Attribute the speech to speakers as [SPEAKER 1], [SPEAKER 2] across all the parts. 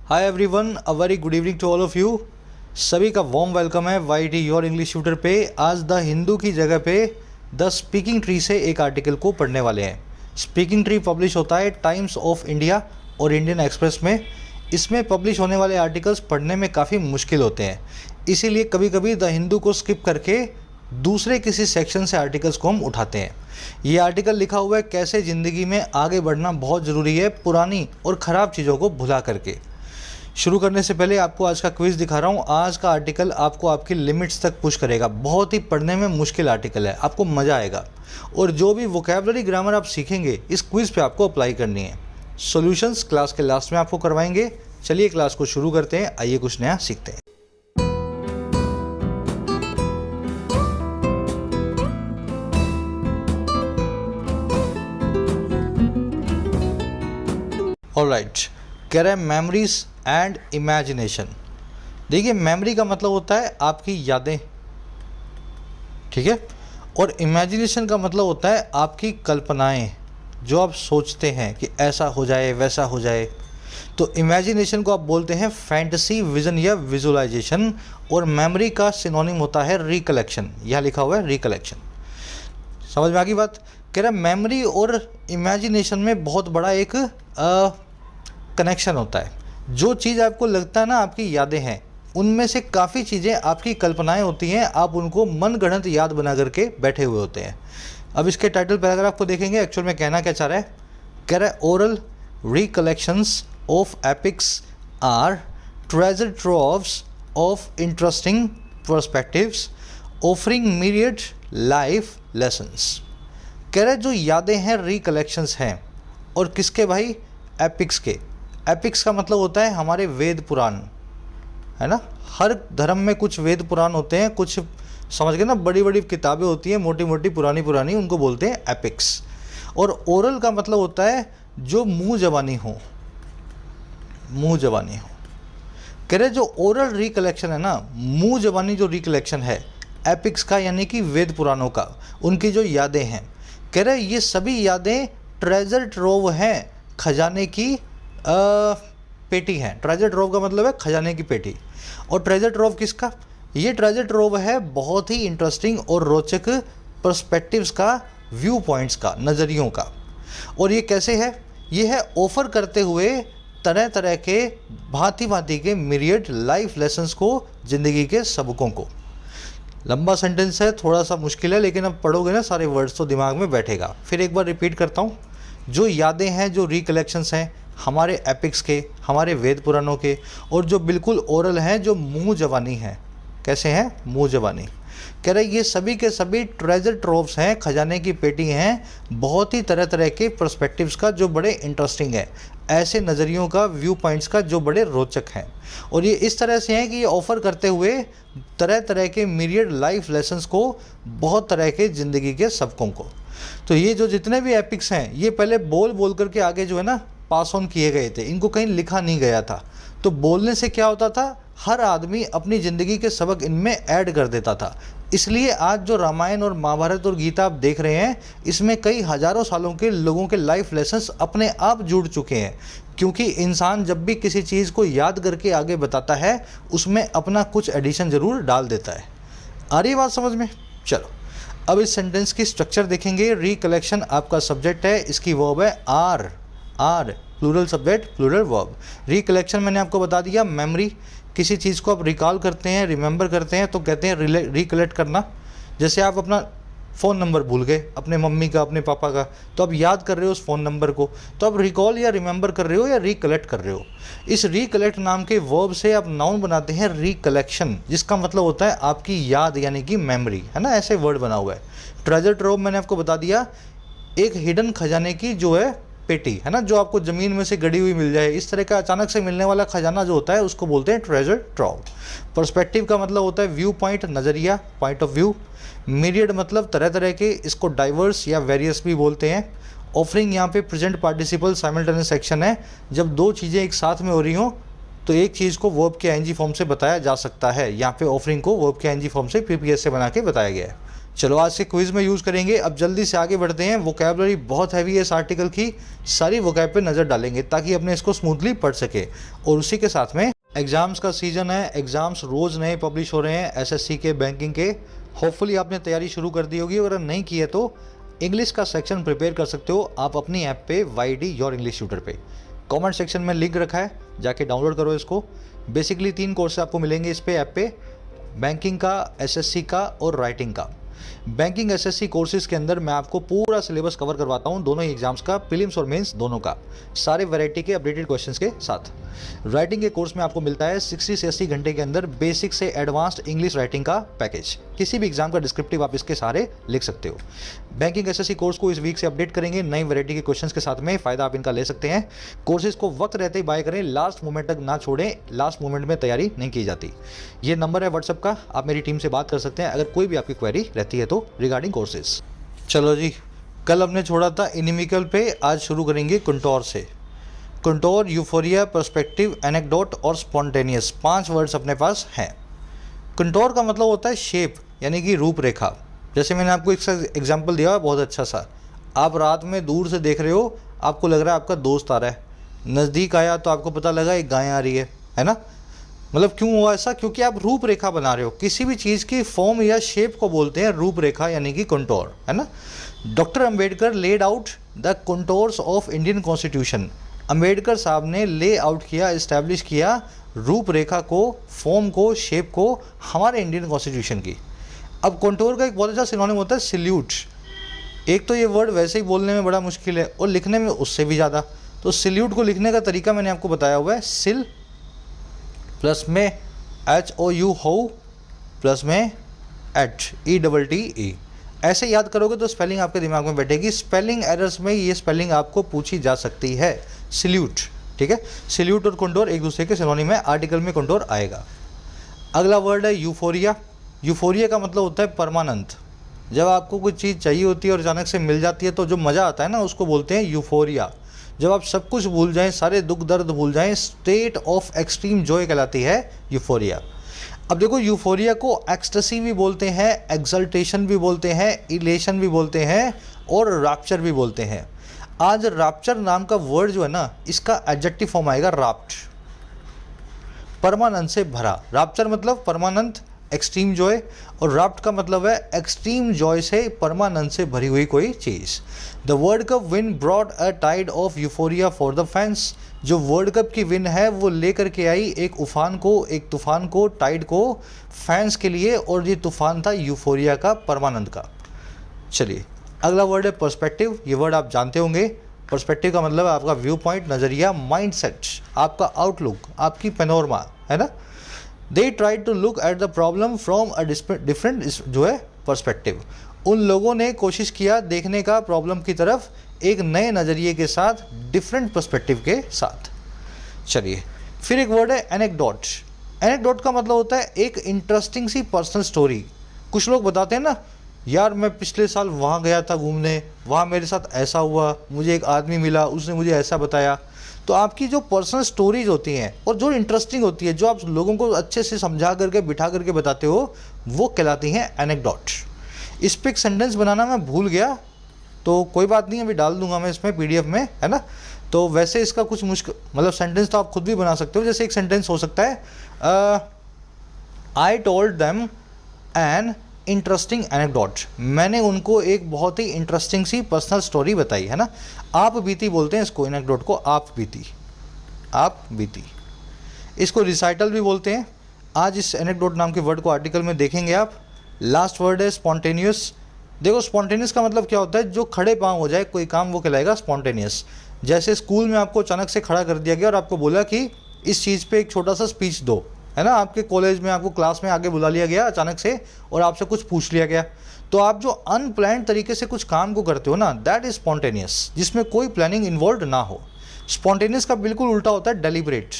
[SPEAKER 1] Hi everyone, a very good evening to all of you. सभी का warm welcome है Y T your English tutor पे। आज the Hindu की जगह पे द स्पीकिंग ट्री से एक आर्टिकल को पढ़ने वाले हैं। स्पीकिंग ट्री पब्लिश होता है टाइम्स ऑफ इंडिया और इंडियन एक्सप्रेस में। इसमें पब्लिश होने वाले आर्टिकल्स पढ़ने में काफ़ी मुश्किल होते हैं, इसीलिए कभी कभी द हिंदू को स्किप करके दूसरे किसी सेक्शन से आर्टिकल्स को हम उठाते हैं। ये आर्टिकल लिखा हुआ है कैसे ज़िंदगी में आगे बढ़ना बहुत ज़रूरी है पुरानी और ख़राब चीज़ों को भुला करके। शुरू करने से पहले आपको आज का क्विज़ दिखा रहा हूँ। आज का आर्टिकल आपको आपकी लिमिट्स तक पुश करेगा। बहुत ही पढ़ने में मुश्किल आर्टिकल है, आपको मज़ा आएगा और जो भी वोकैबुलरी ग्रामर आप सीखेंगे इस क्विज़ पे आपको अप्लाई करनी है। सॉल्यूशंस क्लास के लास्ट में आपको करवाएंगे। चलिए क्लास को शुरू करते हैं, आइए कुछ नया सीखते हैं। ऑलराइट, कह रहे हैं मेमोरीज एंड इमेजिनेशन। देखिए, मेमोरी का मतलब होता है आपकी यादें, ठीक है, और इमेजिनेशन का मतलब होता है आपकी कल्पनाएं, जो आप सोचते हैं कि ऐसा हो जाए वैसा हो जाए। तो इमेजिनेशन को आप बोलते हैं फैंटेसी, विजन या विजुअलाइजेशन, और मेमोरी का सिनोनिम होता है रिकलेक्शन। यहाँ लिखा हुआ है रिकलेक्शन। समझ में आ गई बात? कह रहा है मेमोरी और इमेजिनेशन में बहुत बड़ा एक कनेक्शन होता है। जो चीज़ आपको लगता है ना आपकी यादें हैं, उनमें से काफ़ी चीज़ें आपकी कल्पनाएं होती हैं। आप उनको मनगढ़ंत याद बना करके बैठे हुए होते हैं। अब इसके टाइटल पैराग्राफ को देखेंगे, एक्चुअल में कहना क्या चाह रहा है। कह रहा है oral recollections of epics are treasure troves of interesting perspectives offering myriad life lessons. कह रहा है जो यादें हैं रिकलेक्शंस हैं, और किसके भाई? एपिक्स के। एपिक्स का मतलब होता है हमारे वेद पुराण, है ना। हर धर्म में कुछ वेद पुराण होते हैं, कुछ समझ गए ना, बड़ी बड़ी किताबें होती हैं, मोटी मोटी पुरानी पुरानी, उनको बोलते हैं एपिक्स। और ओरल का मतलब होता है जो मुंह जबानी हो, मुंह जबानी हो। कह रहे जो ओरल रिकलेक्शन है ना, मुंह जबानी जो रिकलेक्शन है एपिक्स का, यानी कि वेद पुराणों का, उनकी जो यादें हैं, कह रहे ये सभी यादें ट्रेजर ट्रोव हैं, खजाने की पेटी है। ट्रेजर ट्रोव का मतलब है खजाने की पेटी। और ट्रेजर ट्रोव किसका? ये ट्रेजर ट्रोव है बहुत ही इंटरेस्टिंग और रोचक पर्सपेक्टिव्स का, व्यू पॉइंट्स का, नज़रियों का। और ये कैसे है? ये है ऑफर करते हुए तरह तरह के भांति भांति के myriad लाइफ लेसन्स को, ज़िंदगी के सबकों को। लंबा सेंटेंस है, थोड़ा सा मुश्किल है, लेकिन अब पढ़ोगे ना सारे वर्ड्स तो दिमाग में बैठेगा। फिर एक बार रिपीट करता हूँ। जो यादें हैं, जो रिकलेक्शंस हैं हमारे एपिक्स के, हमारे वेद पुराणों के, और जो बिल्कुल ओरल हैं, जो मुंह जबानी हैं। कैसे हैं? मुंह जबानी। कह रहे ये सभी के सभी ट्रेजर ट्रोव्स हैं, खजाने की पेटी हैं, बहुत ही तरह तरह के पर्सपेक्टिव्स का, जो बड़े इंटरेस्टिंग है, ऐसे नज़रियों का, व्यू पॉइंट्स का, जो बड़े रोचक हैं। और ये इस तरह से हैं कि ये ऑफ़र करते हुए तरह तरह के myriad लाइफ लेसन्स को, बहुत तरह के ज़िंदगी के सबकों को। तो ये जो जितने भी एपिक्स हैं, ये पहले बोल बोल करके आगे जो है ना पास ऑन किए गए थे, इनको कहीं लिखा नहीं गया था। तो बोलने से क्या होता था, हर आदमी अपनी ज़िंदगी के सबक इनमें ऐड कर देता था। इसलिए आज जो रामायण और महाभारत और गीता आप देख रहे हैं, इसमें कई हज़ारों सालों के लोगों के लाइफ लेसन्स अपने आप जुड़ चुके हैं। क्योंकि इंसान जब भी किसी चीज़ को याद करके आगे बताता है, उसमें अपना कुछ एडिशन ज़रूर डाल देता है। आ रही बात समझ में? चलो अब इस सेंटेंस की स्ट्रक्चर देखेंगे। रिकलेक्शन आपका सब्जेक्ट है, इसकी वर्ब है are. Are plural subject, plural verb. Recollection मैंने आपको बता दिया, मेमोरी। किसी चीज़ को आप रिकॉल करते हैं, रिमेंबर करते हैं, तो कहते हैं रिकलेक्ट करना। जैसे आप अपना फ़ोन नंबर भूल गए, अपने मम्मी का, अपने पापा का, तो आप याद कर रहे हो उस फ़ोन नंबर को, तो आप रिकॉल या रिमेंबर कर रहे हो या रिकलेक्ट कर रहे हो। इस रिकलेक्ट नाम के वर्ब से आप नाउन बनाते हैं रिकलेक्शन, जिसका मतलब होता है आपकी याद, यानी कि मेमोरी, है ना। ऐसे वर्ड बना हुआ है। ट्रेजर ट्रोव मैंने आपको बता दिया, एक हिडन खजाने की जो है पेटी, है ना, जो आपको ज़मीन में से गड़ी हुई मिल जाए, इस तरह का अचानक से मिलने वाला खजाना जो होता है, उसको बोलते हैं ट्रेजर ट्रोव। पर्सपेक्टिव का मतलब होता है व्यू पॉइंट, नज़रिया, पॉइंट ऑफ व्यू। myriad मतलब तरह तरह के, इसको डाइवर्स या वेरियस भी बोलते हैं। ऑफरिंग यहाँ पे प्रेजेंट पार्टिसिपल साइमल्टेनियस एक्शन है। जब दो चीज़ें एक साथ में हो रही हों तो एक चीज़ को वर्ब के आईएनजी फॉर्म से बताया जा सकता है। यहाँ पे ऑफरिंग को वर्ब के आईएनजी फॉर्म से पीपीएस से बना के बताया गया है। चलो आज के क्विज में यूज़ करेंगे। अब जल्दी से आगे बढ़ते हैं। वोकैबुलरी बहुत हैवी है इस आर्टिकल की, सारी वोकैब पे नज़र डालेंगे ताकि अपने इसको स्मूथली पढ़ सके। और उसी के साथ में एग्ज़ाम्स का सीज़न है, एग्ज़ाम्स रोज़ नए पब्लिश हो रहे हैं एसएससी के, बैंकिंग के। होपफुली आपने तैयारी शुरू कर दी होगी, अगर नहीं की है तो इंग्लिश का सेक्शन प्रिपेयर कर सकते हो आप अपनी ऐप पे YD योर इंग्लिश ट्यूटर पे। कमेंट सेक्शन में लिंक रखा है, जाके डाउनलोड करो इसको। बेसिकली 3 कोर्स आपको मिलेंगे इस पे ऐप पे, बैंकिंग का, एसएससी का और राइटिंग का। बैंकिंग एसएससी कोर्सेज के अंदर मैं आपको पूरा सिलेबस कवर करवाता हूँ, दोनों ही एग्जाम्स का, प्रीलिम्स और मेंस दोनों का, सारे वैरायटी के अपडेटेड क्वेश्चंस के साथ। राइटिंग के कोर्स में आपको मिलता है 60 से 80 घंटे के अंदर बेसिक से एडवांस्ड इंग्लिश राइटिंग का पैकेज। किसी भी एग्जाम का डिस्क्रिप्टिव आप इसके सहारे लिख सकते हो। बैंकिंग एसएससी कोर्स को इस वीक से अपडेट करेंगे नई वैरायटी के क्वेश्चंस के साथ में, फ़ायदा आप इनका ले सकते हैं। कोर्सेज को वक्त रहते ही बाय करें, लास्ट मोमेंट तक ना छोड़ें, लास्ट मोमेंट में तैयारी नहीं की जाती। ये नंबर है व्हाट्सएप का, आप मेरी टीम से बात कर सकते हैं अगर कोई भी आपकी क्वेरी रहती है तो रिगार्डिंग कोर्सेज। चलो जी, कल हमने छोड़ा था इनिमिकल पे, आज शुरू करेंगे कंटोर से। कंटोर, यूफोरिया, पर्सपेक्टिव, एनेक्डोट और स्पॉन्टेनियस, 5 वर्ड्स अपने पास हैं। कंटोर का मतलब होता है शेप, यानी कि रूपरेखा। जैसे मैंने आपको एक एग्जाम्पल दिया है बहुत अच्छा सा, आप रात में दूर से देख रहे हो, आपको लग रहा है आपका दोस्त आ रहा है, नज़दीक आया तो आपको पता लगा एक गाय आ रही है ना। मतलब क्यों हुआ ऐसा? क्योंकि आप रूपरेखा बना रहे हो। किसी भी चीज़ की फॉर्म या शेप को बोलते हैं रूपरेखा, यानी कि कंटोर, है ना। Doctor Ambedkar laid out the contours of Indian constitution. Ambedkar साहब ने ले आउट किया, इस्टेब्लिश किया रूपरेखा को, फॉर्म को, शेप को हमारे इंडियन कॉन्स्टिट्यूशन की। अब कंटोर का एक बहुत अच्छा सिनोनिम होता है सल्यूट। एक तो ये वर्ड वैसे ही बोलने में बड़ा मुश्किल है और लिखने में उससे भी ज़्यादा। तो सल्यूट को लिखने का तरीका मैंने आपको बताया हुआ है, सिल प्लस में HOU हो प्लस में ETTE। ऐसे याद करोगे तो स्पेलिंग आपके दिमाग में बैठेगी। स्पेलिंग एरर्स में ये स्पेलिंग आपको पूछी जा सकती है, सल्यूट, ठीक है। सल्यूट और कंटोर एक दूसरे के सिनोनिम है, आर्टिकल में कंटोर आएगा। अगला वर्ड है यूफोरिया। यूफोरिया का मतलब होता है परमानंत। जब आपको कुछ चीज़ चाहिए होती है और अचानक से मिल जाती है तो जो मज़ा आता है ना, उसको बोलते हैं यूफोरिया। जब आप सब कुछ भूल जाएं, सारे दुख दर्द भूल जाएं, स्टेट ऑफ एक्सट्रीम जॉय कहलाती है यूफोरिया। अब देखो, यूफोरिया को एक्सटेसी भी बोलते हैं, एक्सल्टेशन भी बोलते हैं, इलेशन भी बोलते हैं और रैप्चर भी बोलते हैं। आज रैप्चर नाम का वर्ड जो है ना, इसका एडजेक्टिव फॉर्म आएगा रैप्ट, परमानंद से भरा। रैप्चर मतलब परमानंद, एक्सट्रीम जॉय, और रैप्ट का मतलब है एक्सट्रीम जॉय से, परमानंद से भरी हुई कोई चीज़। The world cup win brought a tide of euphoria for the fans. जो वर्ल्ड कप की विन है वो लेकर के आई एक उफान को, एक तूफान को, टाइड को फैंस के लिए, और ये तूफान था यूफोरिया का, परमानंद का। चलिए अगला वर्ड है पर्सपेक्टिव। ये वर्ड आप जानते होंगे। पर्सपेक्टिव का मतलब है आपका व्यू पॉइंट, नज़रिया, माइंडसेट, आपका आउटलुक, आपकी पैनोरमा, है ना। They try to look at the problem from a different जो है पर्सपेक्टिव। उन लोगों ने कोशिश किया देखने का प्रॉब्लम की तरफ एक नए नज़रिए के साथ, डिफरेंट पर्सपेक्टिव के साथ। चलिए फिर एक वर्ड है एनेक्डोट। एनेक्डोट का मतलब होता है एक इंटरेस्टिंग सी पर्सनल स्टोरी। कुछ लोग बताते हैं ना, यार मैं पिछले साल वहाँ गया था घूमने, वहाँ मेरे साथ ऐसा हुआ, मुझे एक आदमी मिला, उसने मुझे ऐसा बताया। तो आपकी जो पर्सनल स्टोरीज होती हैं और जो इंटरेस्टिंग होती है, जो आप लोगों को अच्छे से समझा करके, बिठा करके बताते हो, वो कहलाती हैं एनेक्डोट। इस पर एक सेंटेंस बनाना मैं भूल गया, तो कोई बात नहीं, अभी डाल दूंगा मैं इसमें PDF में, है ना। तो वैसे इसका कुछ मुश्किल, मतलब सेंटेंस तो आप खुद भी बना सकते हो। जैसे एक सेंटेंस हो सकता है, I told them an interesting anecdote. मैंने उनको एक बहुत ही इंटरेस्टिंग सी पर्सनल स्टोरी बताई, है ना। आप बीती बोलते हैं इसको, एनेक्डोट को आप बीती, आप बीती। इसको रिसाइटल भी बोलते हैं। आज इस एनेक्डोट नाम के वर्ड को आर्टिकल में देखेंगे आप। लास्ट वर्ड है स्पॉन्टेनियस। देखो स्पॉन्टेनियस का मतलब क्या होता है, जो खड़े पाँव हो जाए कोई काम, वो कहलाएगा स्पॉन्टेनियस। जैसे स्कूल में आपको अचानक से खड़ा कर दिया गया और आपको बोला कि इस चीज़ पे एक छोटा सा स्पीच दो, है ना। आपके कॉलेज में आपको क्लास में आगे बुला लिया गया अचानक से और आपसे कुछ पूछ लिया गया, तो आप जो अनप्लान्ड तरीके से कुछ काम को करते हो ना, दैट इज स्पॉन्टेनियस, जिसमें कोई प्लानिंग इन्वॉल्व ना हो। स्पॉन्टेनियस का बिल्कुल उल्टा होता है डेलिब्रेट।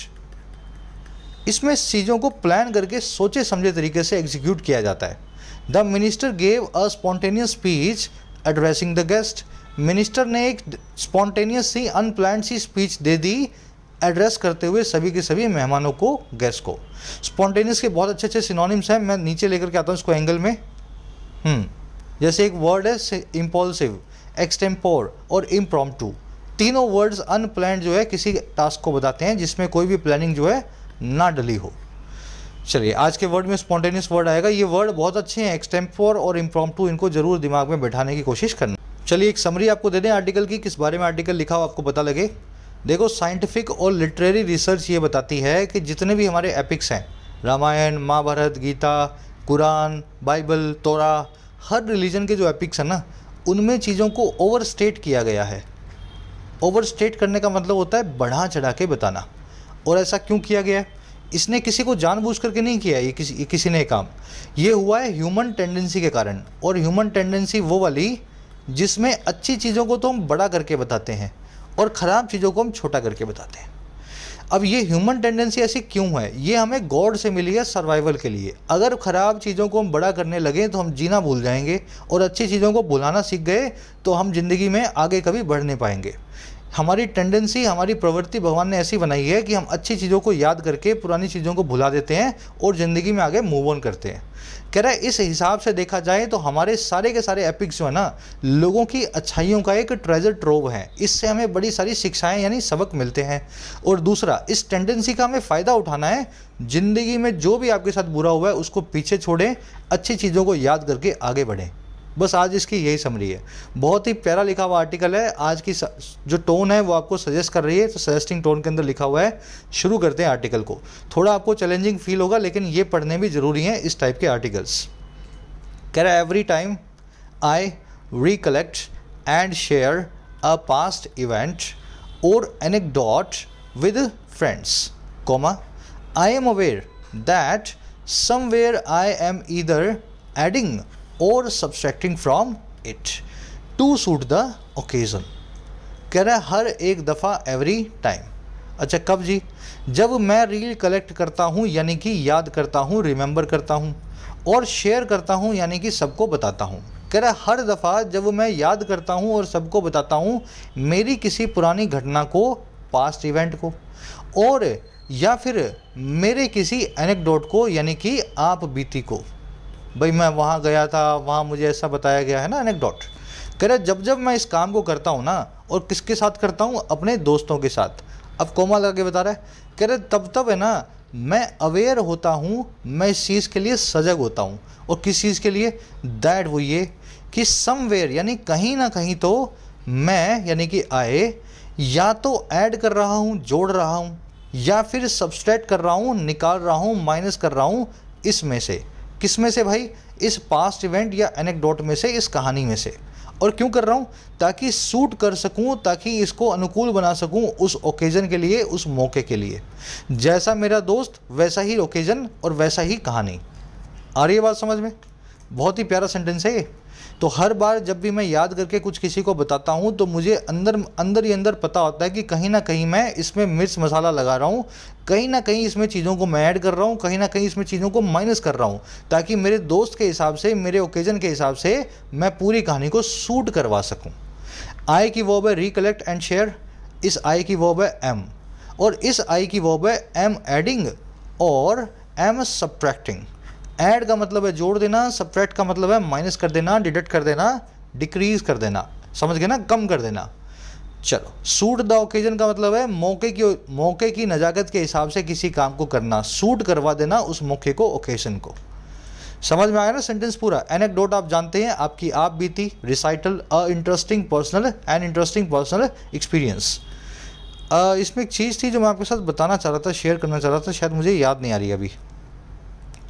[SPEAKER 1] इसमें चीज़ों को प्लान करके सोचे समझे तरीके से एग्जीक्यूट किया जाता है। The minister gave a spontaneous speech addressing the guest. Minister ने एक स्पॉन्टेनियस सी, अनप्लान्ड सी स्पीच दे दी एड्रेस करते हुए सभी के सभी मेहमानों को, गेस्ट को। स्पॉन्टेनियस के बहुत अच्छे अच्छे सिनोनिम्स हैं, मैं नीचे लेकर के आता हूँ इसको एंगल में। जैसे एक वर्ड है इम्पल्सिव, एक्सटेम्पोर और इम्प्रॉम्प्टू। तीनों वर्ड्स अनप्लान्ड जो है किसी टास्क को बताते हैं जिसमें कोई भी प्लानिंग जो है ना डली हो। चलिए आज के वर्ड में स्पॉन्टेनियस वर्ड आएगा। ये वर्ड बहुत अच्छे हैं, एक्सटेम्पोर और इम्प्रॉम्प्टू, इनको जरूर दिमाग में बैठाने की कोशिश करना। चलिए एक समरी आपको दे दें आर्टिकल की, किस बारे में आर्टिकल लिखा हो आपको पता लगे। देखो साइंटिफिक और लिटरेरी रिसर्च ये बताती है कि जितने भी हमारे एपिक्स हैं, रामायण, महाभारत, गीता, कुरान, बाइबल, तोरा, हर रिलीजन के जो एपिक्स हैं ना, उनमें चीज़ों को ओवरस्टेट किया गया है। ओवरस्टेट करने का मतलब होता है बढ़ा चढ़ा के बताना। और ऐसा क्यों किया गया है? इसने किसी को जानबूझ करके नहीं किया, ये किसी ने काम, ये हुआ है ह्यूमन टेंडेंसी के कारण। और ह्यूमन टेंडेंसी वो वाली जिसमें अच्छी चीज़ों को तो हम बड़ा करके बताते हैं और ख़राब चीज़ों को हम छोटा करके बताते हैं। अब ये ह्यूमन टेंडेंसी ऐसी क्यों है? ये हमें गॉड से मिली है सर्वाइवल के लिए। अगर ख़राब चीज़ों को हम बड़ा करने लगे तो हम जीना भूल जाएंगे, और अच्छी चीज़ों को भुलाना सीख गए तो हम ज़िंदगी में आगे कभी बढ़ नहीं पाएंगे। हमारी टेंडेंसी, हमारी प्रवृत्ति भगवान ने ऐसी बनाई है कि हम अच्छी चीज़ों को याद करके पुरानी चीज़ों को भुला देते हैं और ज़िंदगी में आगे मूव ऑन करते हैं। कह रहा है इस हिसाब से देखा जाए तो हमारे सारे के सारे एपिक्स जो है ना, लोगों की अच्छाइयों का एक ट्रेजर ट्रोव है। इससे हमें बड़ी सारी शिक्षाएं यानी सबक मिलते हैं। और दूसरा, इस टेंडेंसी का हमें फ़ायदा उठाना है। ज़िंदगी में जो भी आपके साथ बुरा हुआ है उसको पीछे छोड़ें, अच्छी चीज़ों को याद करके आगे बढ़ें। बस आज इसकी यही समरी है। बहुत ही प्यारा लिखा हुआ आर्टिकल है। आज की जो टोन है वो आपको सजेस्ट कर रही है, तो सजेस्टिंग टोन के अंदर लिखा हुआ है। शुरू करते हैं आर्टिकल को। थोड़ा आपको चैलेंजिंग फील होगा, लेकिन ये पढ़ने भी ज़रूरी हैं इस टाइप के आर्टिकल्स। कह रहा है every time I recollect and share a past event or anecdote with friends, I am aware that somewhere I am either adding or subtracting from it to suit the occasion. कह रहा है हर एक दफ़ा, every time. अच्छा कब जी? जब मैं reel collect करता हूँ यानी कि याद करता हूँ, रिमेंबर करता हूँ, और शेयर करता हूँ यानी कि सबको बताता हूँ। कह रहा है हर दफ़ा जब मैं याद करता हूँ और सबको बताता हूँ मेरी किसी पुरानी घटना को, पास्ट इवेंट को, और या फिर मेरे किसी एनेक्डोट को यानी कि आप बीती को। भाई मैं वहाँ गया था, वहाँ मुझे ऐसा बताया गया है ना, एनेक्डोट। कह रहा जब जब मैं इस काम को करता हूँ ना, और किसके साथ करता हूँ? अपने दोस्तों के साथ। अब कोमा लगा के बता रहा है, कह रहे तब तब है ना मैं अवेयर होता हूँ, मैं इस चीज़ के लिए सजग होता हूँ। और किस चीज़ के लिए? दैट, वो ये कि समवेयर यानी कहीं ना कहीं तो मैं यानी कि आए या तो ऐड कर रहा हूँ, जोड़ रहा हूँ, या फिर सब्सट्रैक्ट कर रहा हूँ, निकाल रहा हूँ, माइनस कर रहा हूँ। इसमें से किस में से भाई? इस पास्ट इवेंट या एनेक्डोट में से, इस कहानी में से। और क्यों कर रहा हूँ? ताकि सूट कर सकूँ, ताकि इसको अनुकूल बना सकूँ उस ओकेज़न के लिए, उस मौके के लिए। जैसा मेरा दोस्त वैसा ही ओकेज़न और वैसा ही कहानी। आ रही है बात समझ में? बहुत ही प्यारा सेंटेंस है ये। तो हर बार जब भी मैं याद करके कुछ किसी को बताता हूँ तो मुझे अंदर ही अंदर पता होता है कि कहीं ना कहीं मैं इसमें मिर्च मसाला लगा रहा हूँ, कहीं ना कहीं इसमें चीज़ों को मैं ऐड कर रहा हूँ, कहीं ना कहीं इसमें चीज़ों को माइनस कर रहा हूँ, ताकि मेरे दोस्त के हिसाब से, मेरे ओकेज़न के हिसाब से मैं पूरी कहानी को सूट करवा सकूँ। आई की वर्ब है रिकलेक्ट एंड शेयर। इस आई की वर्ब है एम, और इस आई की वर्ब है एम एडिंग और एम सब्ट्रैक्टिंग। ऐड का मतलब है जोड़ देना, सब्ट्रैक्ट का मतलब है माइनस कर देना, डिडक्ट कर देना, डिक्रीज कर देना, समझ गए ना, कम कर देना। चलो, सूट द ओकेजन का मतलब है मौके की नज़ाकत के हिसाब से किसी काम को करना, सूट करवा देना उस मौके को, ओकेजन को। समझ में आया ना सेंटेंस पूरा? एनेक्डोट आप जानते हैं, आपकी आप बीती, रिसाइटल, अ इंटरेस्टिंग पर्सनल एक्सपीरियंस। इसमें एक चीज़ थी जो मैं आपके साथ बताना चाह रहा था, शेयर करना चाह रहा था, शायद मुझे याद नहीं आ रही अभी।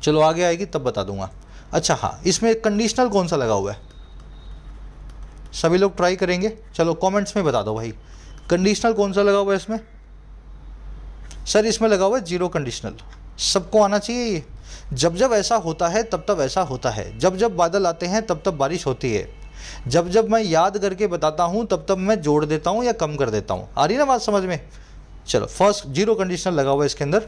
[SPEAKER 1] चलो आगे आएगी तब बता दूंगा। अच्छा हाँ, इसमें कंडीशनल कौन सा लगा हुआ है? सभी लोग ट्राई करेंगे? चलो कमेंट्स में बता दो भाई, कंडीशनल कौन सा लगा हुआ है इसमें? सर इसमें लगा हुआ है जीरो कंडीशनल। सबको आना चाहिए ये। जब जब ऐसा होता है तब तब ऐसा होता है, जब जब बादल आते हैं तब तब बारिश होती है, जब जब मैं याद करके बताता हूँ तब तब मैं जोड़ देता हूँ या कम कर देता हूँ। आ रही ना बात समझ में? चलो, फर्स्ट जीरो कंडीशनल लगा हुआ है इसके अंदर।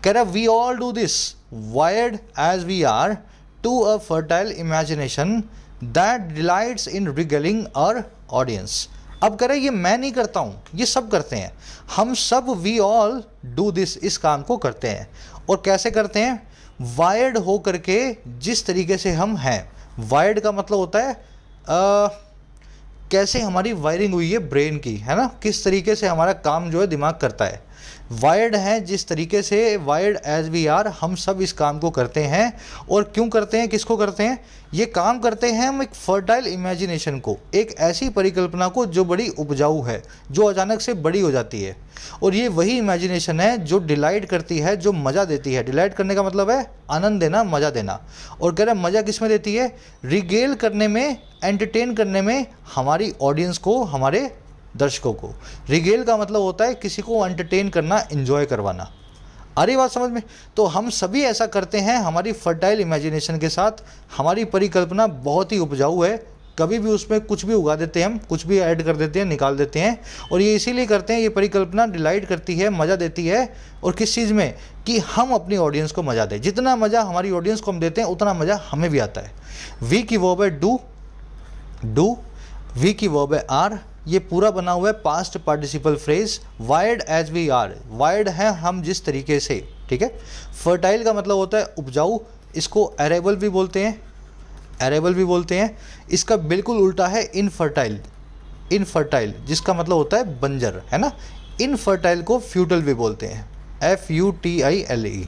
[SPEAKER 1] कह रहा we all do this wired as we are to a fertile imagination that delights in regaling our audience. अब कह रहे ये मैं नहीं करता हूँ, ये सब करते हैं, हम सब वी ऑल डू दिस, इस काम को करते हैं। और कैसे करते हैं? वायर्ड हो करके, जिस तरीके से हम हैं, वायर्ड का मतलब होता है कैसे हमारी वायरिंग हुई है ब्रेन की, है ना, किस तरीके से हमारा काम जो है दिमाग करता है। वायर्ड है जिस तरीके से, वायर्ड एज वी आर, हम सब इस काम को करते हैं। और क्यों करते हैं, किसको करते हैं, ये काम करते हैं हम एक फर्टाइल इमेजिनेशन को, एक ऐसी परिकल्पना को जो बड़ी उपजाऊ है, जो अचानक से बड़ी हो जाती है। और ये वही इमेजिनेशन है जो डिलाइट करती है, जो मज़ा देती है। डिलाइट करने का मतलब है आनंद देना, मज़ा देना। और कह रहे हैं मज़ा किस में देती है, रिगेल करने में, एंटरटेन करने में हमारी ऑडियंस को, हमारे दर्शकों को। रिगेल का मतलब होता है किसी को एंटरटेन करना, एंजॉय करवाना। आ रही बात समझ में। तो हम सभी ऐसा करते हैं हमारी फर्टाइल इमेजिनेशन के साथ। हमारी परिकल्पना बहुत ही उपजाऊ है, कभी भी उसमें कुछ भी उगा देते हैं हम, कुछ भी ऐड कर देते हैं, निकाल देते हैं। और ये इसीलिए करते हैं, ये परिकल्पना डिलाइट करती है, मज़ा देती है। और किस चीज़ में, कि हम अपनी ऑडियंस को मज़ा दें। जितना मज़ा हमारी ऑडियंस को हम देते हैं उतना मज़ा हमें भी आता है। वी की वर्ब है डू, वी की वर्ब है आर। ये पूरा बना हुआ है past participle phrase. Wired as we are, wired है हम जिस तरीके से, ठीक है। फर्टाइल का मतलब होता है उपजाऊ, इसको अरेबल भी बोलते हैं, अरेबल भी बोलते हैं। इसका बिल्कुल उल्टा है इनफर्टाइल, इनफर्टाइल जिसका मतलब होता है बंजर, है ना। इनफर्टाइल को फ्यूटल भी बोलते हैं, FUTILE।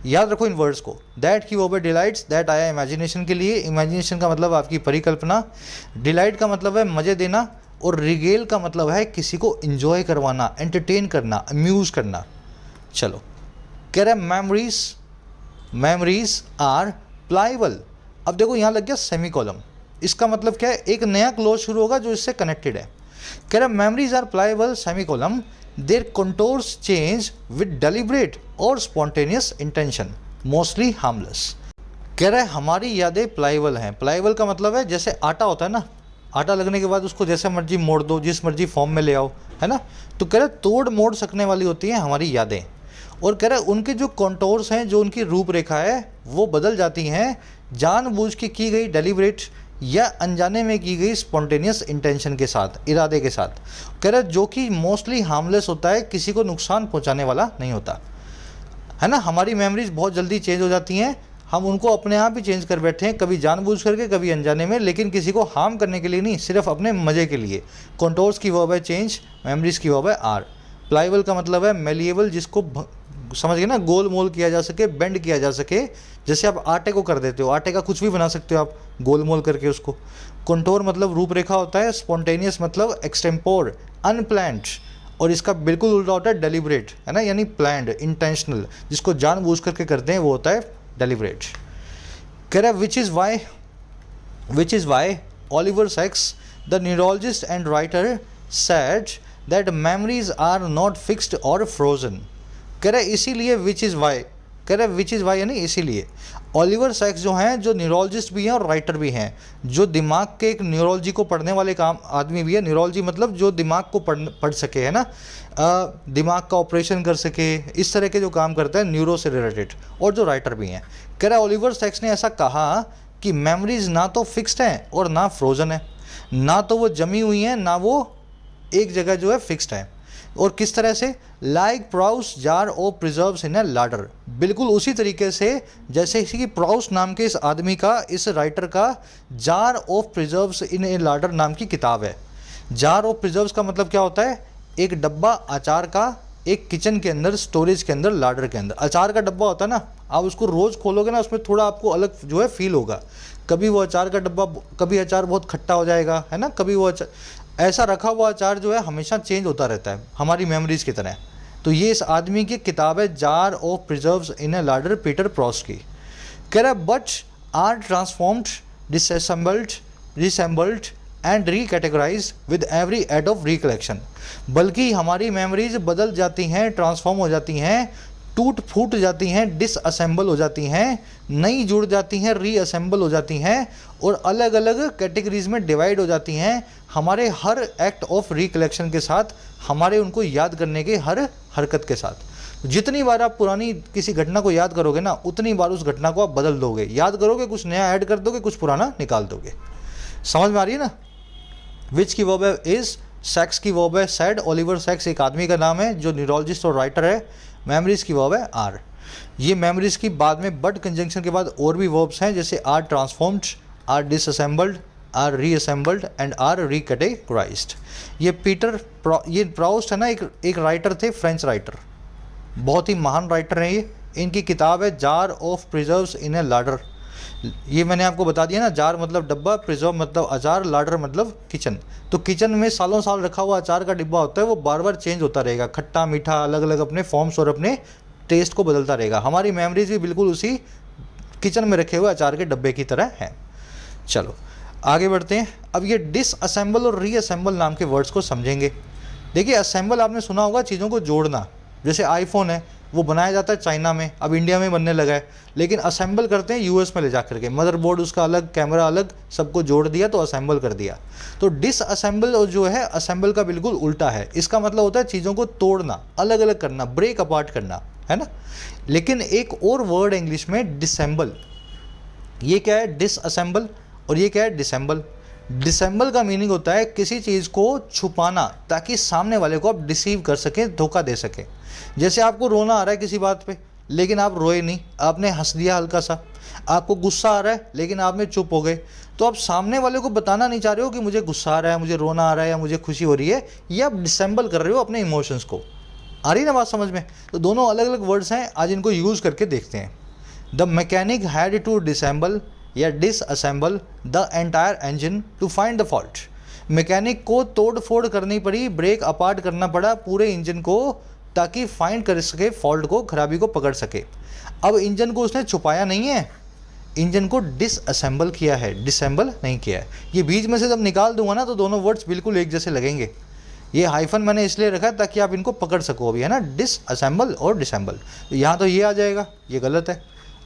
[SPEAKER 1] याद रखो इन वर्ड्स को। दैट की वर्ब डिलाइट्स, दैट आया इमेजिनेशन के लिए। इमेजिनेशन का मतलब आपकी परिकल्पना, डिलाइट का मतलब है मज़े देना, और रिगेल का मतलब है किसी को इंजॉय करवाना, एंटरटेन करना, अम्यूज़ करना। चलो, कह रहे मेमोरीज, मेमोरीज आर प्लाइबल। अब देखो यहाँ लग गया सेमी कॉलम, इसका मतलब क्या है, एक नया क्लोज शुरू होगा जो इससे कनेक्टेड है। कह रहे memories are pliable semicolon, their contours change with deliberate और स्पॉन्टेनियस इंटेंशन, मोस्टली हार्मलेस। कह रहे हमारी यादें प्लाइबल हैं। प्लाइबल का मतलब है जैसे आटा होता है ना, आटा लगने के बाद उसको जैसे मर्जी मोड़ दो, जिस मर्जी फॉर्म में ले आओ, है ना। तो कह रहे तोड़ मोड़ सकने वाली होती हैं हमारी यादें। और कह रहे उनके जो कॉन्टोर्स हैं, जो उनकी रूपरेखा है, वो बदल जाती हैं जानबूझ के की गई डेलिब्रेट या अनजाने में की गई स्पॉन्टेनियस इंटेंशन के साथ, इरादे के साथ। कह रहे जो कि मोस्टली हार्मलेस होता है, किसी को नुकसान पहुँचाने वाला नहीं होता, है ना। हमारी मेमोरीज बहुत जल्दी चेंज हो जाती हैं, हम उनको अपने आप ही चेंज कर बैठे हैं, कभी जानबूझ करके, कभी अनजाने में, लेकिन किसी को हार्म करने के लिए नहीं, सिर्फ अपने मज़े के लिए। कंटोर्स की वर्ब है चेंज, मेमोरीज की वर्ब है आर। प्लाइबल का मतलब है मेलिएबल, जिसको समझ गए ना, गोल मोल किया जा सके, बेंड किया जा सके। जैसे आप आटे को कर देते हो, आटे का कुछ भी बना सकते हो आप गोल मोल करके उसको। कंटोर मतलब रूपरेखा होता है, स्पॉन्टेनियस मतलब एक्सटेम्पोर, अनप्लान्ड। और इसका बिल्कुल उल्टा होता है डेलिब्रेट, है ना, यानी प्लान्ड, इंटेंशनल, जिसको जानबूझ करके करते हैं वो होता है डेलिब्रेट। कह रहा which is Y Oliver Sacks, the neurologist and writer, said that memories are not fixed or frozen। कह रहा इसीलिए विच इज़ वाई, कह रहा विच इज़ वाई यानी इसीलिए। ऑलिवर सैक्स जो हैं, जो न्यूरोलॉजिस्ट भी हैं और राइटर भी हैं, जो दिमाग के एक न्यूरोलॉजी को पढ़ने वाले काम आदमी भी है। न्यूरोलॉजी मतलब जो दिमाग को पढ़ सके, है ना, दिमाग का ऑपरेशन कर सके, इस तरह के जो काम करते हैं न्यूरो से रिलेटेड, और जो राइटर भी हैं। कह रहा ऑलिवर सैक्स ने ऐसा कहा कि मेमोरीज ना तो फिक्स्ड हैं और ना फ्रोज़न है, ना तो वो जमी हुई हैं, ना वो एक जगह जो है फिक्स्ड है। और किस तरह से, like प्राउस jar of preserves in a लाडर, बिल्कुल उसी तरीके से जैसे कि प्राउस नाम के इस आदमी का, इस राइटर का jar of preserves in a लाडर नाम की किताब है। जार ऑफ प्रिजर्व्स का मतलब क्या होता है, एक डब्बा अचार का, एक किचन के अंदर, स्टोरेज के अंदर, लाडर के अंदर। अचार का डब्बा होता है ना, आप उसको रोज़ खोलोगे ना, उसमें थोड़ा आपको अलग जो है फील होगा। कभी वो अचार का डब्बा, कभी अचार बहुत खट्टा हो जाएगा, है ना, कभी वो ऐसा रखा हुआ अचार जो है हमेशा चेंज होता रहता है, हमारी मेमोरीज की तरह। तो ये इस आदमी की किताब है, jar of preserves in a larder, Peter Proust की। कह रहा but are transformed, reassembled and recategorise with every act of recollection. बल्कि हमारी मेमोरीज बदल जाती हैं, ट्रांसफॉर्म हो जाती हैं, टूट फूट जाती हैं, डिसअसेंबल हो जाती हैं, नई जुड़ जाती हैं, रीअसेंबल हो जाती हैं, और अलग अलग कैटेगरीज में डिवाइड हो जाती हैं हमारे हर एक्ट ऑफ रिकलेक्शन के साथ, हमारे उनको याद करने के हर हरकत के साथ। जितनी बार आप पुरानी किसी घटना को याद करोगे ना, उतनी बार उस घटना को आप बदल दोगे, याद करोगे, कुछ नया ऐड कर दोगे, कुछ पुराना निकाल दोगे। समझ में आ रही है ना। विच की वर्ब है इज, सैक्स की वर्ब है सैड। ऑलिवर सैक्स एक आदमी का नाम है जो न्यूरोलॉजिस्ट और राइटर है। मेमोरीज की वर्ब है आर। ये मेमोरीज की बाद में बट कंजंक्शन के बाद और भी वर्ब्स हैं, जैसे are transformed, are disassembled, are reassembled and are recategorised. ये ये प्राउस्ट है ना, एक राइटर थे, फ्रेंच राइटर, बहुत ही महान राइटर हैं ये। इनकी किताब है jar of preserves in a लाडर। ये मैंने आपको बता दिया ना, जार मतलब डब्बा, प्रिजर्व मतलब अचार, लाडर मतलब किचन। तो किचन में सालों साल रखा हुआ अचार का डिब्बा होता है, वो बार बार चेंज होता रहेगा, खट्टा मीठा अलग अलग अपने फॉर्म्स और अपने टेस्ट को बदलता रहेगा। हमारी मेमोरीज भी बिल्कुल उसी किचन में रखे हुए अचार के डब्बे की तरह हैं। चलो आगे बढ़ते हैं। अब ये डिसअसेंबल और रीअसेंबल नाम के वर्ड्स को समझेंगे। देखिए असेंबल आपने सुना होगा, चीज़ों को जोड़ना। जैसे आईफोन है, वो बनाया जाता है चाइना में, अब इंडिया में बनने लगा है, लेकिन असेंबल करते हैं यूएस में ले जा करके। मदरबोर्ड उसका अलग, कैमरा अलग, सबको जोड़ दिया तो असेंबल कर दिया। तो डिसअसेंबल और जो है असेंबल का बिल्कुल उल्टा है। इसका मतलब होता है चीज़ों को तोड़ना, अलग अलग करना, ब्रेक अपार्ट करना, है ना। लेकिन एक और वर्ड इंग्लिश में डिसेंबल, ये क्या है, डिसअसेंबल, और ये क्या है, डिसेंबल। डिसेंबल का मीनिंग होता है किसी चीज़ को छुपाना ताकि सामने वाले को आप डिसीव कर सकें, धोखा दे सकें। जैसे आपको रोना आ रहा है किसी बात पे, लेकिन आप रोए नहीं, आपने हंस दिया हल्का सा। आपको गुस्सा आ रहा है लेकिन आपने चुप हो गए, तो आप सामने वाले को बताना नहीं चाह रहे हो कि मुझे गुस्सा आ रहा है, मुझे रोना आ रहा है या मुझे खुशी हो रही है, ये आप डिसेंबल कर रहे हो अपने इमोशंस को। आ रही ना बात समझ में। तो दोनों अलग अलग वर्ड्स हैं, आज इनको यूज़ करके देखते हैं। The mechanic had to dissemble या disassemble the entire engine to find the fault. Mechanic को तोड़ फोड़ करनी पड़ी, ब्रेक अपार्ट करना पड़ा पूरे इंजन को, ताकि फाइंड कर सके फॉल्ट को, खराबी को पकड़ सके। अब इंजन को उसने छुपाया नहीं है, इंजन को डिसअसेंबल किया है, डिसेंबल नहीं किया है। ये बीच में से जब निकाल दूंगा ना तो दोनों वर्ड्स बिल्कुल एक जैसे लगेंगे। ये हाइफन मैंने इसलिए रखा है ताकि आप इनको पकड़ सको अभी, है ना, डिसअसेंबल और डिसेंबल। तो यहाँ तो ये आ जाएगा, ये गलत है।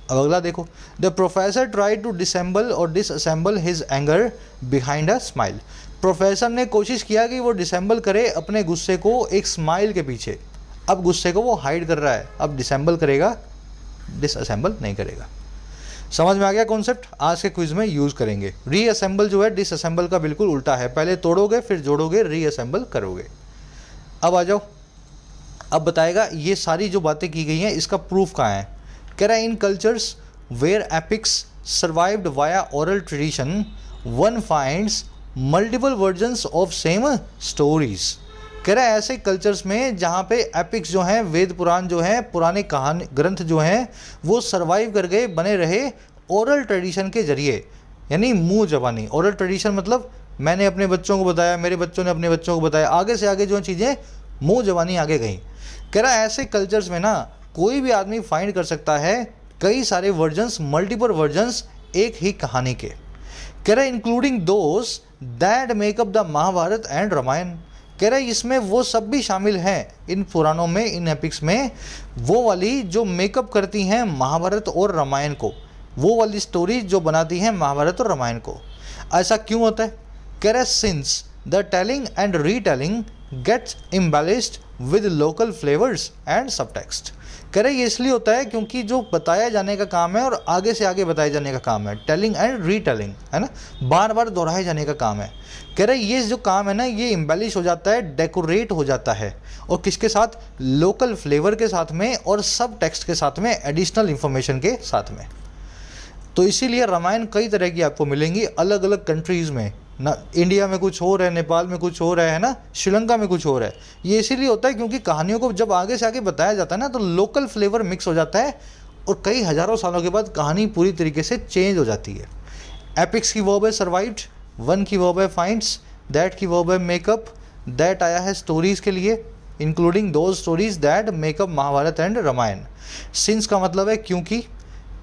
[SPEAKER 1] अब अगला देखो, the professor try to dissemble और disassemble his anger behind a smile. Professor ने कोशिश किया कि वो डिसेंबल करे अपने गुस्से को एक स्माइल के पीछे। अब गुस्से को वो हाइड कर रहा है, अब डिसेंबल करेगा, डिसअसेंबल नहीं करेगा। समझ में आ गया कॉन्सेप्ट? आज के क्विज में यूज़ करेंगे। रीअसेंबल जो है डिसअसेंबल का बिल्कुल उल्टा है, पहले तोड़ोगे फिर जोड़ोगे, रीअसेंबल करोगे। अब आ जाओ, अब बताएगा ये सारी जो बातें की गई हैं इसका प्रूफ कहाँ है। कह रहा है in cultures where epics survived via oral tradition one finds multiple versions of same stories. कह रहा है ऐसे कल्चर्स में जहाँ पे एपिक्स जो हैं, वेद पुराण जो हैं, पुराने कहानी ग्रंथ जो हैं, वो सर्वाइव कर गए, बने रहे ओरल ट्रेडिशन के जरिए, यानी मुँह जबानी। ओरल ट्रेडिशन मतलब मैंने अपने बच्चों को बताया, मेरे बच्चों ने अपने बच्चों को बताया, आगे से आगे जो चीज़ें मुँह जबानी आगे गई। कह रहा है ऐसे कल्चर्स में ना कोई भी आदमी फाइंड कर सकता है कई सारे वर्जन्स, मल्टीपल वर्जन्स एक ही कहानी के। कह रहा है including those that make up the Mahabharata and Ramayana. कह रहा है इसमें वो सब भी शामिल हैं इन पुराणों में, इन एपिक्स में, वो वाली जो मेकअप करती हैं महाभारत और रामायण को, वो वाली स्टोरी जो बनाती हैं महाभारत और रामायण को। ऐसा क्यों होता है? कह रहा है since the telling and retelling gets embellished with local flavours and subtext. कह रहे ये इसलिए होता है क्योंकि जो बताया जाने का काम है और आगे से आगे बताए जाने का काम है, टेलिंग एंड रीटेलिंग, है ना, बार बार दोहराए जाने का काम है। कह रहे ये जो काम है ना, ये एम्बेलिश हो जाता है, डेकोरेट हो जाता है, और किसके साथ? लोकल फ्लेवर के साथ में और सब टेक्स्ट के साथ में, एडिशनल इंफॉर्मेशन के साथ में। तो इसीलिए रामायण कई तरह की आपको मिलेंगी अलग अलग कंट्रीज़ में ना। इंडिया में कुछ हो रहा है, नेपाल में कुछ हो रहा है ना, श्रीलंका में कुछ हो रहा है। ये इसीलिए होता है क्योंकि कहानियों को जब आगे से आगे बताया जाता है ना तो लोकल फ्लेवर मिक्स हो जाता है और कई हज़ारों सालों के बाद कहानी पूरी तरीके से चेंज हो जाती है। एपिक्स की वर्ब है सर्वाइव्ड, वन की वर्ब है फाइंड्स, दैट की वर्ब है मेकअप, दैट आया है स्टोरीज़ के लिए, including those stories that make up Mahabharata and Ramayana. Since का मतलब है क्योंकि,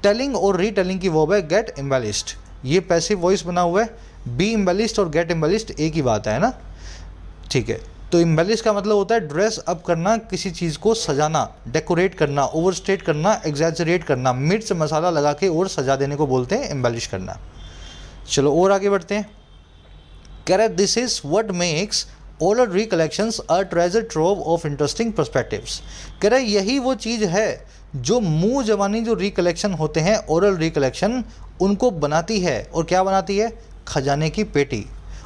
[SPEAKER 1] टेलिंग और रीटेलिंग की वर्ब है गेट एम्बेलिश्ड, ये पैसिव वॉइस बना हुआ है। बी एम्बेलिश्ड और गेट एम्बेलिश्ड एक ही बात है ना, ठीक है। तो एम्बेलिश का मतलब होता है ड्रेस अप करना, किसी चीज़ को सजाना, डेकोरेट करना, ओवरस्टेट करना, एग्जैजरेट करना, मिर्च मसाला लगा के और सजा देने को बोलते हैं एम्बेलिश करना। चलो और आगे बढ़ते हैं। कह रहा है this is what makes oral recollections a treasure trove of interesting perspectives. कह रहा है यही वो चीज़ है जो मुंह जबानी जो रिकलेक्शन होते हैं, ओरल रिकलेक्शन, उनको बनाती है। और क्या बनाती है? खजाने की पेटी।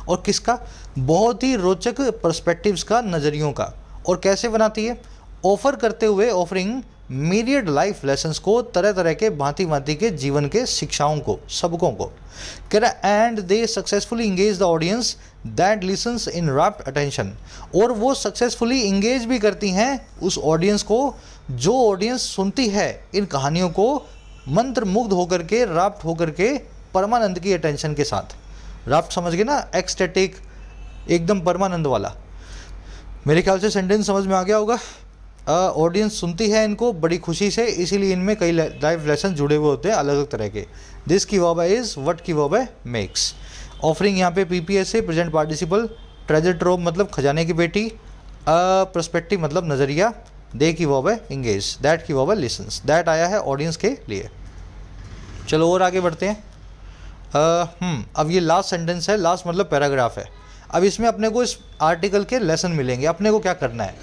[SPEAKER 1] और किसका? बहुत ही रोचक पर्सपेक्टिव्स का, नज़रियों का। और कैसे बनाती है? ऑफर करते हुए, ऑफरिंग मीरियड लाइफ लेसन्स को, तरह तरह के भांति भांति के जीवन के शिक्षाओं को, सबकों को। कह रहा and they successfully engage the audience that listens in wrapped attention, और वो सक्सेसफुली इंगेज भी करती हैं उस ऑडियंस को, जो ऑडियंस सुनती है इन कहानियों को मंत्र मुग्ध होकर के, राप्ट होकर के, परमानंद की अटेंशन के साथ। राप्ट समझ गए ना, एक्सटेटिक, एकदम परमानंद वाला। मेरे ख्याल से सेंटेंस समझ में आ गया होगा। ऑडियंस सुनती है इनको बड़ी खुशी से, इसीलिए इनमें कई लाइफ लेसन जुड़े हुए होते हैं अलग अलग तरह के। दिस की वर्ब है इज, व्हाट की वर्ब है मेक्स। ऑफरिंग यहाँ पे पीपीएस से, प्रेजेंट पार्टिसिपल। ट्रेजर ट्रोव मतलब खजाने की बेटी। पर्सपेक्टिव मतलब नज़रिया। दे की वर्ब है इंगेज। दैट की वर्ब है लिसन्स। दैट आया है ऑडियंस के लिए। चलो और आगे बढ़ते हैं। अब ये लास्ट सेंटेंस है, लास्ट मतलब पैराग्राफ है। अब इसमें अपने को इस आर्टिकल के लेसन मिलेंगे। अपने को क्या करना है,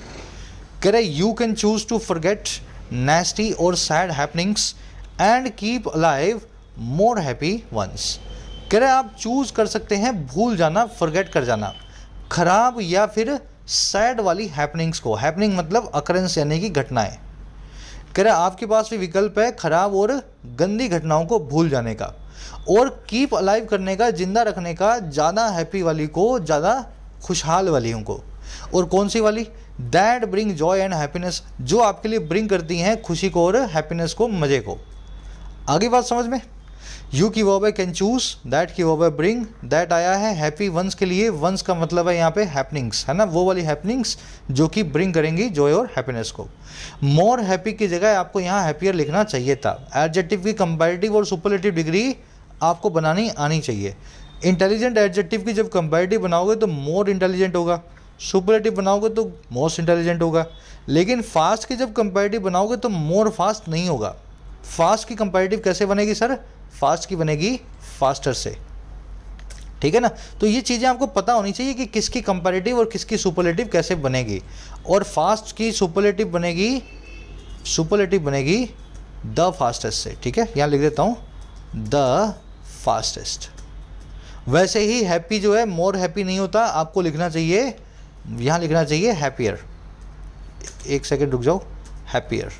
[SPEAKER 1] कह रहे you can choose to forget nasty और sad happenings and keep alive more happy ones. कह रहे आप चूज कर सकते हैं भूल जाना, फॉरगेट कर जाना, खराब या फिर सैड वाली हैपनिंग्स को। हैपनिंग मतलब अकरेंस यानी कि घटनाएं। कह रहे आपके पास भी विकल्प है खराब और गंदी घटनाओं को भूल जाने का, और कीप अलाइव करने का, जिंदा रखने का, ज़्यादा हैप्पी वाली को, ज़्यादा खुशहाल वालियों को। और कौन सी वाली, that bring Joy and happiness, जो आपके लिए ब्रिंग करती हैं खुशी को और हैप्पीनेस को, मज़े को। आगे बात समझ में। यू की वर्ब है कैन चूज, दैट की वर्ब है ब्रिंग। दैट आया है हैप्पी वंस के लिए। वंस का मतलब है यहाँ पे हैपनिंग्स, है ना, वो वाली हैपनिंग्स जो कि ब्रिंग करेंगी जॉय और हैप्पीनेस को। मोर हैप्पी की जगह आपको यहाँ हैप्पियर लिखना चाहिए था। एडजेक्टिव की कंपैरेटिव और सुपरलेटिव डिग्री आपको बनानी आनी चाहिए। इंटेलिजेंट एडजेक्टिव की जब कंपैरेटिव बनाओगे तो मोर इंटेलिजेंट होगा, सुपरलेटिव बनाओगे तो मोस्ट इंटेलिजेंट होगा। लेकिन फास्ट की जब कंपैरेटिव बनाओगे तो मोर फास्ट नहीं होगा। फास्ट की कंपैरेटिव कैसे बनेगी सर, फास्ट की बनेगी फास्टर से, ठीक है ना। तो ये चीज़ें आपको पता होनी चाहिए कि किसकी कंपैरेटिव और किसकी सुपरलेटिव कैसे बनेगी। और फास्ट की सुपरलेटिव बनेगी द फास्टेस्ट से, ठीक है, यहाँ लिख देता हूँ द फास्टेस्ट। वैसे ही हैप्पी जो है मोर हैप्पी नहीं होता, आपको लिखना चाहिए, यहाँ लिखना चाहिए हैप्पियर। एक सेकेंड रुक जाओ, हैप्पियर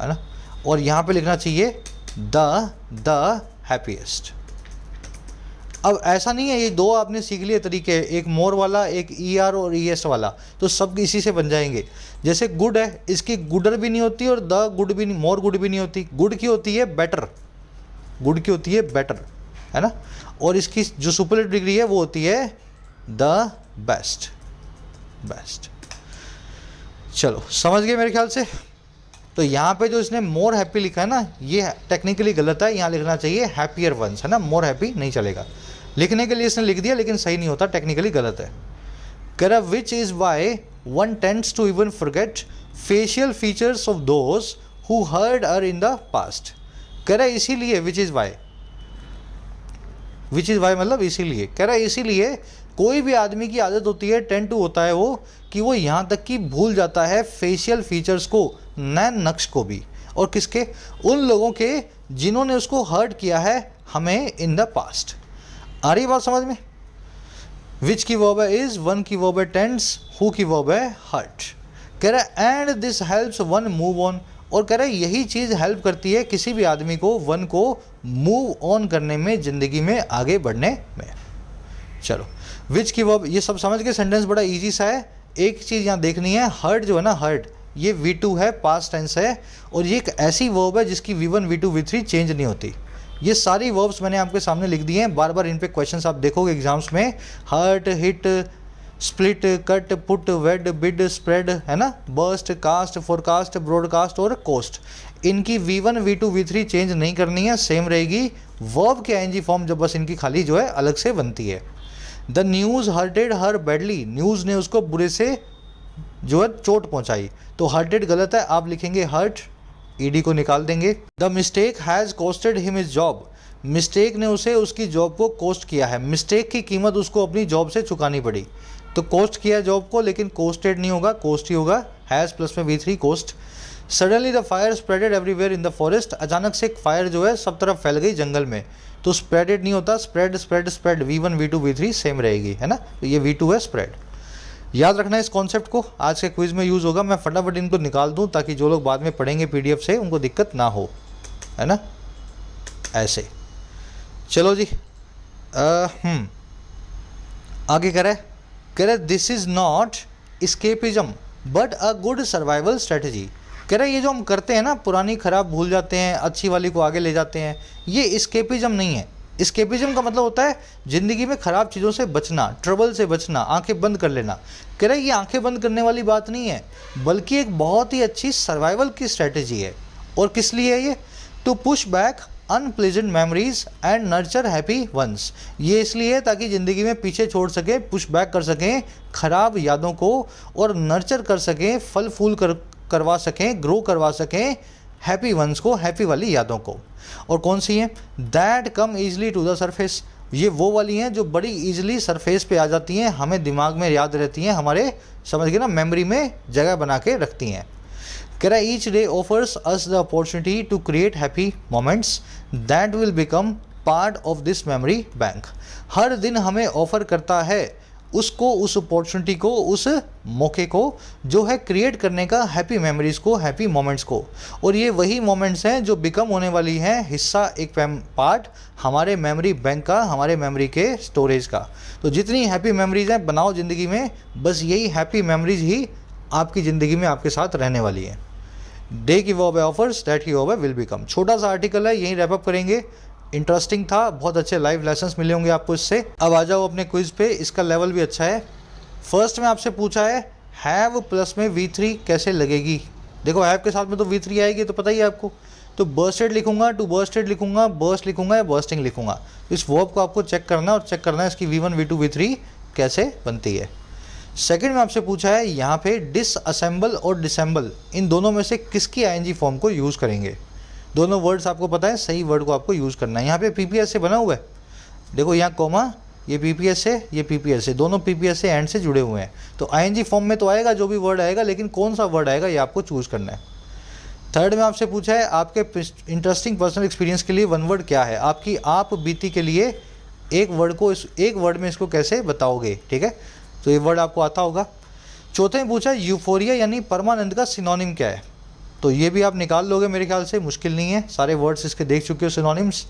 [SPEAKER 1] है ना। और यहाँ पे लिखना चाहिए द हैप्पीएस्ट। अब ऐसा नहीं है, ये दो आपने सीख लिए तरीके, एक मोर वाला, एक ER और ES वाला, तो सब इसी से बन जाएंगे। जैसे गुड है, इसकी गुडर भी नहीं होती और द गुड भी नहीं, मोर गुड भी नहीं होती। गुड की होती है बेटर, गुड की होती है बेटर, है ना। और इसकी जो सुपरलेटिव डिग्री है वो होती है द बेस्ट। चलो समझ गए मेरे ख्याल से। तो यहाँ पे जो इसने मोर हैप्पी लिखा है ना, ये टेक्निकली गलत है, यहाँ लिखना चाहिए हैप्पियर वंस, है ना। मोर हैप्पी नहीं चलेगा, लिखने के लिए इसने लिख दिया लेकिन सही नहीं होता, टेक्निकली गलत है। कह रहा which is why one tends to even forget facial features of those who hurt her in the past. कह रहा इसीलिए, विच इज़ वाई मतलब इसीलिए। कह रहा इसीलिए कोई भी आदमी की आदत होती है, टेंड टू होता है वो, कि वो यहाँ तक कि भूल जाता है फेशियल फीचर्स को, नैन नक्श को भी। और किसके, उन लोगों के जिन्होंने उसको हर्ट किया है हमें इन द पास्ट। आ रही बात समझ में। विच की वर्ब है इज, वन की वर्ब है टेंड्स, हु की वर्ब है हर्ट। कह रहा है and this helps one move on, और कह रहा है यही चीज़ हेल्प करती है किसी भी आदमी को, वन को मूव ऑन करने में, ज़िंदगी में आगे बढ़ने में। चलो विच की वर्ब, ये सब समझ के, सेंटेंस बड़ा इजी सा है। एक चीज़ यहाँ देखनी है, हर्ट जो है ना, हर्ट ये V2 है, पास्ट टेंस है, और ये एक ऐसी वर्ब है जिसकी V1 V2 V3 चेंज नहीं होती। ये सारी वर्ब्स मैंने आपके सामने लिख दिए हैं, बार बार इन पे क्वेश्चंस आप देखोगे एग्जाम्स में। Hurt, hit, split, cut, put, wed, bid, spread, है ना, बर्स्ट, कास्ट, फोरकास्ट, ब्रॉडकास्ट और कोस्ट। इनकी V1 V2 V3 चेंज नहीं करनी है, सेम रहेगी। वर्ब के ING फॉर्म जब बस इनकी खाली जो है अलग से बनती है। The news hurted her badly, news ने उसको बुरे से जो है चोट पहुंचाई, तो हर्टेड गलत है, आप लिखेंगे हर्ट, ED को निकाल देंगे। The mistake has costed him his job, mistake ने उसे उसकी जॉब को कॉस्ट किया है। मिस्टेक की कीमत उसको अपनी जॉब से चुकानी पड़ी, तो कॉस्ट किया जॉब को, लेकिन कॉस्टेड नहीं होगा, कॉस्ट ही होगा। हैज़ प्लस में V3 cost. Suddenly the fire spreaded everywhere in the forest, अचानक से एक फायर जो है सब तरफ फैल गई जंगल में, तो स्प्रेडेड नहीं होता, spread V1 V2 V3 same रहेगी, है ना, तो ये V2 है स्प्रेड। याद रखना है इस कॉन्सेप्ट को, आज के क्विज में यूज़ होगा। मैं फटाफट इनको निकाल दूं ताकि जो लोग बाद में पढ़ेंगे PDF से उनको दिक्कत ना हो, है ना। ऐसे चलो जी। आगे कह रहे this is not escapism but a good survival strategy. कह रहे ये जो हम करते हैं ना, पुरानी खराब भूल जाते हैं, अच्छी वाली को आगे ले जाते हैं, ये एस्केपिज्म नहीं है। एस्केपिज्म का मतलब होता है ज़िंदगी में ख़राब चीज़ों से बचना, ट्रबल से बचना, आंखें बंद कर लेना। कह रहे ये आंखें बंद करने वाली बात नहीं है, बल्कि एक बहुत ही अच्छी सर्वाइवल की स्ट्रेटजी है। और किस लिए है ये? To push back unpleasant memories and nurture happy ones. ये इसलिए है ताकि ज़िंदगी में पीछे छोड़ सकें, पुश बैक कर सकें ख़राब यादों को, और नर्चर कर सकें, फल फूल करवा सकें, ग्रो करवा सकें हैप्पी वंस को, हैप्पी वाली यादों को। और कौन सी हैं? That come easily to the surface. ये वो वाली हैं जो बड़ी ईजिली सरफेस पे आ जाती हैं, हमें दिमाग में याद रहती हैं, हमारे समझ गए ना, मेमोरी में जगह बना के रखती हैं। कह रहा है each day offers us the opportunity to create happy moments that will become part of this memory bank. हर दिन हमें ऑफर करता है उसको, उस अपॉर्चुनिटी को, उस मौके को जो है क्रिएट करने का हैप्पी मेमोरीज़ को, हैप्पी मोमेंट्स को। और ये वही मोमेंट्स हैं जो बिकम होने वाली हैं हिस्सा, एक पार्ट हमारे मेमोरी बैंक का, हमारे मेमोरी के स्टोरेज का। तो जितनी हैप्पी मेमोरीज़ हैं बनाओ ज़िंदगी में, बस यही हैप्पी मेमोरीज़ ही आपकी ज़िंदगी में आपके साथ रहने वाली हैं। Day give away offers that give away will become. छोटा सा आर्टिकल है, यहीं रैप अप करेंगे। इंटरेस्टिंग था, बहुत अच्छे लाइव लेसन्स मिले होंगे आपको इससे। अब आ जाओ अपने क्विज पे, इसका लेवल भी अच्छा है। फर्स्ट में आपसे पूछा है हैव प्लस में V3 कैसे लगेगी। देखो हैव के साथ में तो V3 आएगी, तो पता ही है आपको। तो बर्स्टेड लिखूंगा, टू बर्स्टेड लिखूंगा, बर्स्ट लिखूंगा या बर्स्टिंग लिखूंगा। इस वर्ब को आपको चेक करना और चेक करना है इसकी V1 V2 V3 कैसे बनती है। सेकंड में आपसे पूछा है यहाँ पे डिसअसेंबल और डिसेंबल, इन दोनों में से किसकी ING फॉर्म को यूज़ करेंगे। दोनों वर्ड्स आपको पता है, सही वर्ड को आपको यूज़ करना है। यहाँ पे PPS से बना हुआ है, देखो यहाँ कोमा, ये PPS से, ये PPS से, दोनों PPS से एंड से जुड़े हुए हैं। तो ING फॉर्म में तो आएगा जो भी वर्ड आएगा, लेकिन कौन सा वर्ड आएगा ये आपको चूज़ करना है। थर्ड में आपसे पूछा है आपके इंटरेस्टिंग पर्सनल एक्सपीरियंस के लिए वन वर्ड क्या है। आपकी आप बीती के लिए एक वर्ड को, एक वर्ड में इसको कैसे बताओगे, ठीक है। तो ये वर्ड आपको आता होगा। चौथे में पूछा यूफोरिया यानी परमानंद का सिनोनिम क्या है। तो ये भी आप निकाल लोगे मेरे ख्याल से, मुश्किल नहीं है, सारे वर्ड्स इसके देख चुके हो सिनोनिम्स।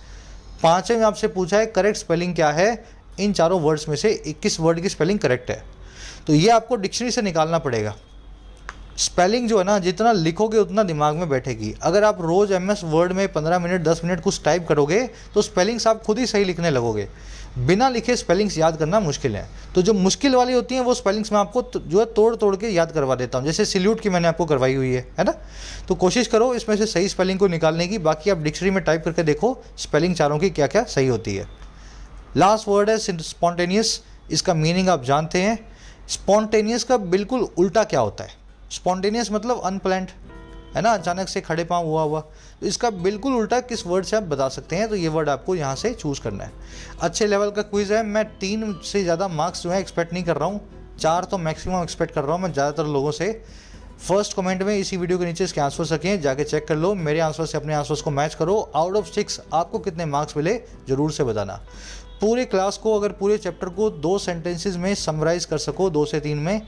[SPEAKER 1] पाँचवें में आपसे पूछा है करेक्ट स्पेलिंग क्या है, इन चारों वर्ड्स में से किस वर्ड की स्पेलिंग करेक्ट है। तो ये आपको डिक्शनरी से निकालना पड़ेगा। स्पेलिंग जो है ना, जितना लिखोगे उतना दिमाग में बैठेगी। अगर आप रोज़ MS वर्ड में 15 मिनट 10 मिनट कुछ टाइप करोगे तो स्पेलिंग्स आप खुद ही सही लिखने लगोगे। बिना लिखे स्पेलिंग्स याद करना मुश्किल है। तो जो मुश्किल वाली होती हैं वो स्पेलिंग्स मैं आपको जो है तोड़ तोड़ के याद करवा देता हूँ, जैसे सैल्यूट की मैंने आपको करवाई हुई है ना। तो कोशिश करो इसमें से सही स्पेलिंग को निकालने की। बाकी आप डिक्शनरी में टाइप करके देखो स्पेलिंग चारों की क्या क्या सही होती है। लास्ट वर्ड है स्पॉन्टेनियस। इसका मीनिंग आप जानते हैं। स्पॉन्टेनियस का बिल्कुल उल्टा क्या होता है। स्पॉन्टेनियस मतलब अनप्लान्ड, है ना, अचानक से खड़े पाँव हुआ। तो इसका बिल्कुल उल्टा किस वर्ड से आप बता सकते हैं। तो ये वर्ड आपको यहाँ से चूज़ करना है। अच्छे लेवल का क्विज़ है। मैं 3 से ज़्यादा मार्क्स जो है एक्सपेक्ट नहीं कर रहा हूँ, 4 तो मैक्सिमम एक्सपेक्ट कर रहा हूँ मैं ज़्यादातर लोगों से। फर्स्ट कमेंट में इसी वीडियो के नीचे इसके आंसर्स रखें, जाके चेक कर लो, मेरे आंसर से अपने आंसर्स को मैच करो। आउट ऑफ 6 आपको कितने मार्क्स मिले ज़रूर से बताना। पूरे क्लास को, अगर पूरे चैप्टर को 2 सेंटेंसेज में समराइज़ कर सको, 2 से 3 में,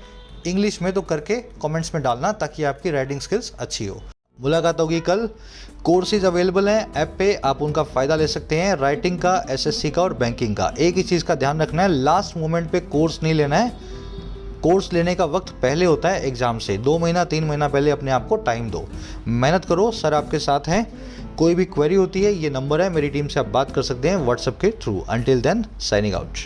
[SPEAKER 1] इंग्लिश में, तो करके कमेंट्स में डालना ताकि आपकी राइटिंग स्किल्स अच्छी हो। मुलाकात होगी कल। कोर्सेज अवेलेबल हैं ऐप पे, आप उनका फ़ायदा ले सकते हैं, राइटिंग का, SSC का और बैंकिंग का। एक ही चीज़ का ध्यान रखना है, लास्ट मोमेंट पे कोर्स नहीं लेना है। कोर्स लेने का वक्त पहले होता है एग्ज़ाम से, 2 महीना 3 महीना पहले अपने आप को टाइम दो, मेहनत करो। सर आपके साथ हैं। कोई भी क्वेरी होती है, ये नंबर है, मेरी टीम से आप बात कर सकते हैं व्हाट्सएप के through. Until then, signing out.